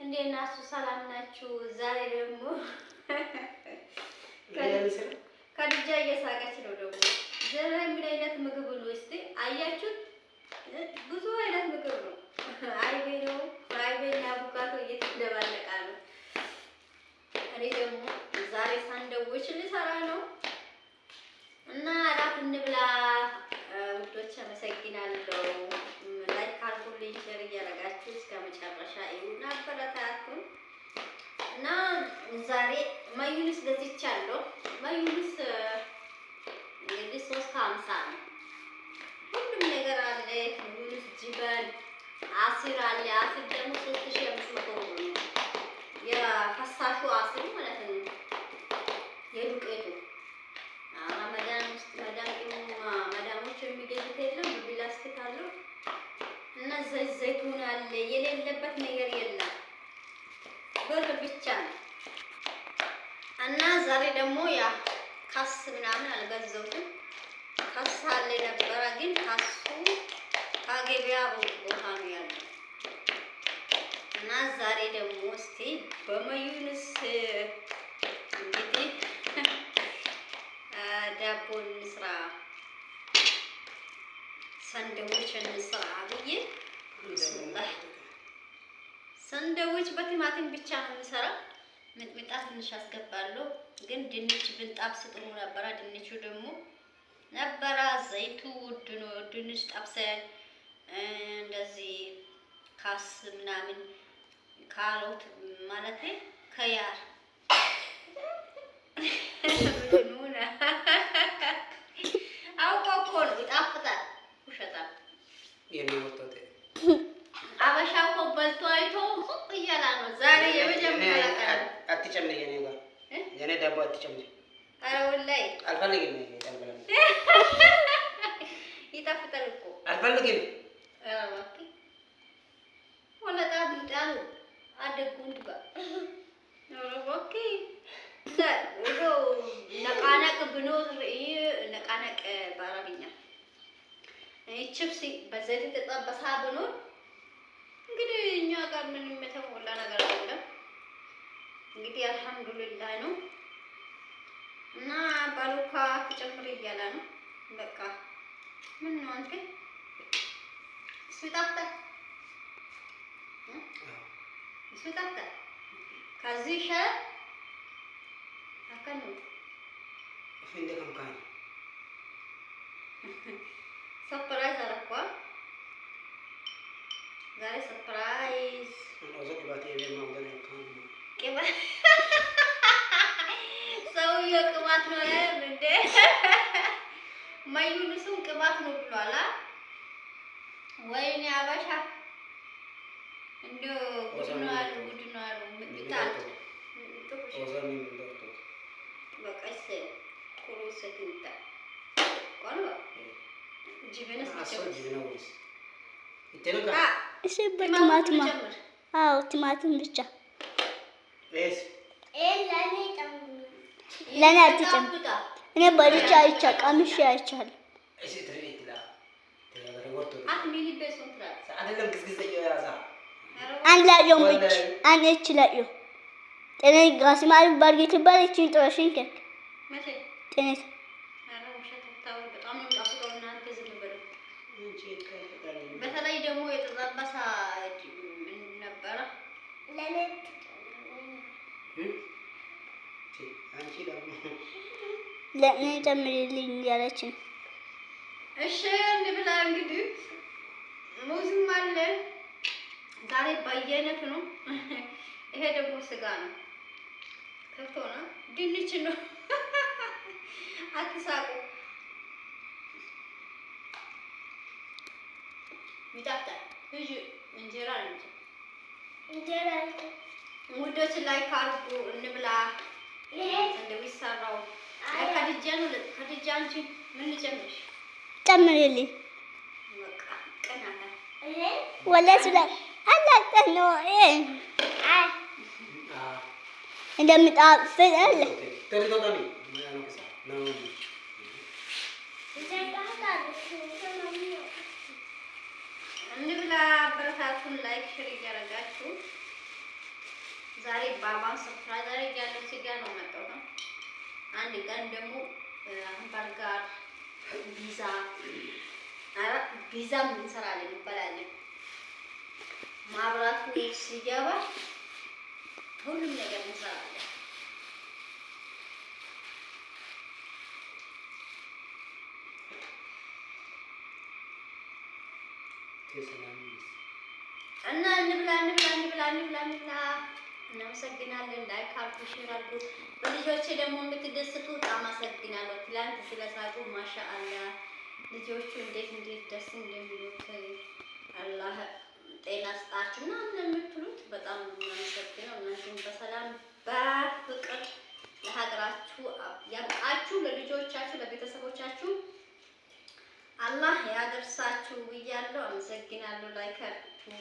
እንዴት ናችሁ? ሰላም ናችሁ? ዛሬ ደግሞ ከልጃ እየሳቀች ነው። ደግሞ ዘና ምን አይነት ምግብ ነው? እስቲ አያችሁት? ብዙ አይነት ምግብ ነው። አይቤ ነው፣ አይቤና አቮካዶ እየተደባለቀ ነው። እኔ ደግሞ ዛሬ ሳንደዊች ልሰራ ነው እና እራት እንብላ ውዶች። አመሰግናለሁ። ላይክ አድርጉልኝ፣ ሼር እያደረጋችሁ እስከ መጨረሻ ይሁን አበረታቱን። እና ዛሬ ማዩንስ ገዝቻለሁ። ማዩንስ እንግዲህ 350 ነው። ሁሉም ነገር አለ። ማዩንስ ጅበን አሲር አለ። አሲር ደግሞ 3500 ብር ነው። የፈሳሹ አሲር ማለት ነው። የዱቄቱ ረመዳን ውስጥ መዳሞች የሚገዙት የለም በፕላስቲክ አለው እና ዘይቱን አለ። የሌለበት ነገር የለም። ብር ብቻ ነው። እና ዛሬ ደግሞ ያ ካስ ምናምን አልገዛሁትም። ካስ አለ ነበረ፣ ግን ካሱ ከገበያ ቦታ ነው ያለው። እና ዛሬ ደግሞ እስቲ በማዩንስ እንግዲህ ዳቦ እንስራ፣ ሳንድዊች እንስራ ብዬ ሳንድዊች በቲማቲም ብቻ ነው የምሰራው። ሚጥሚጣ ትንሽ አስገባለሁ፣ ግን ድንች ብንጣብስ ጥሩ ነበረ። ድንቹ ደግሞ ነበረ ዘይቱ ውድ ነው። ድንች ጠብሰን እንደዚህ ካስ ምናምን ካሮት ማለት ከያር አውቆ እኮ ነው ይጣፍጣል። ውሸታም አበሻ እኮ በልቶ አይቶ እያላ ነው። ዛሬ የመጀመሪያ ቀን አትጨምሪ፣ የኔ ዳቦ አትጨምሪ። ኧረ ወላሂ አልፈልግም። ይጣፍጣል እኮ አልፈልግም። ወለጣ ብልጣሉ አደጉን ባ ኦኬ ነቃነቅ ብኖር ነቃነቅ በአረብኛ ቺፕስ በዘይት የተጠበሰ ብኖር እንግዲህ እኛ ጋር ምንም የተሞላ ነገር አይደለም። እንግዲህ አልሐምዱሊላህ ነው። እና ባሉካ ተጨምሪ እያለ ነው። በቃ ምን ነው አንተ ስጣጣ ስጣጣ ከዚህ ሸ አከኑ ፍንደ ከምካኝ ሰርፕራይዝ አረኳ ዛሬ ሰርፕራይዝ ሰውዬው ቅባት ነው እንዴ? ማዩንሱም ቅባት ነው ብሏል። ወይኔ አበሻ እንደው ጉድ ነው አሉ። ምጣት በቀስ ኩሩሰትንታ ቆንጆ ጂቨነስ እሺ በቲማቲም አዎ፣ ቲማቲም ብቻ ለኔ አትጨምር። እኔ በልቼ አይቻለሁ፣ ቀምሼ አይቻለሁ። አንድ ላየው ብቻ አንድ እቺ ላየው ጤና ጋስማል ባርጌት ባል እቺን ጥረሽኝ ከክ መቼ ጤና በተለይ ደግሞ የተጠበሰ ነበረ ለኔ ጨምሪልኝ ያለችኝ። እሺ እንብላ እንግዲህ። ሙዝም አለ ዛሬ በየአይነቱ ነው። ይሄ ደግሞ ስጋ ነው፣ ከብቶ ነው፣ ድንች ነው። አትሳቁ። ይጣፍጣል። እሺ እንጀራ ነው እንጀራ ሙዶች ላይ ካርቡ እንብላ። እንደው ይሰራው ከድጃ አንቺ ምን ልጨምርሽ? ጨምሪልኝ በቃ ቀናና ወላሂ ላይ አላጠን ነው እንደምጣፍጥ አለ እንብላ። አበረታቱን። ላይክ ሼር እያደረጋችሁ ዛሬ ባባን ሰርፕራይዝ አደርጋለሁ። ስጋ ነው መጣው ነው። አንድ ቀን ደግሞ በርገር፣ ፒዛ ፒዛ እንሰራለን እንበላለን። ማብራቱ ሲገባ ሁሉም ነገር እንሰራለን። እና እንብላ። እናመሰግናለን። ላይክ አድርጉ፣ ሼር አድርጉ። በልጆቼ ደግሞ የምትደስቱ አመሰግናለሁ። ትላንት ስለሳቁ ማሻአላ ልጆቹ እንዴት ደስ እንደሚሉት አላህ ጤና ስጣችሁ ምናምን የምትሉት በጣም እናመሰግነው። እናንተም በሰላም በፍቅር ለሀገራችሁ ያብቃችሁ፣ ለልጆቻችሁ ለቤተሰቦቻችሁ አላህ ያደርሳችሁ ብያለሁ። አመሰግናለሁ። ላይክ አድርጉ።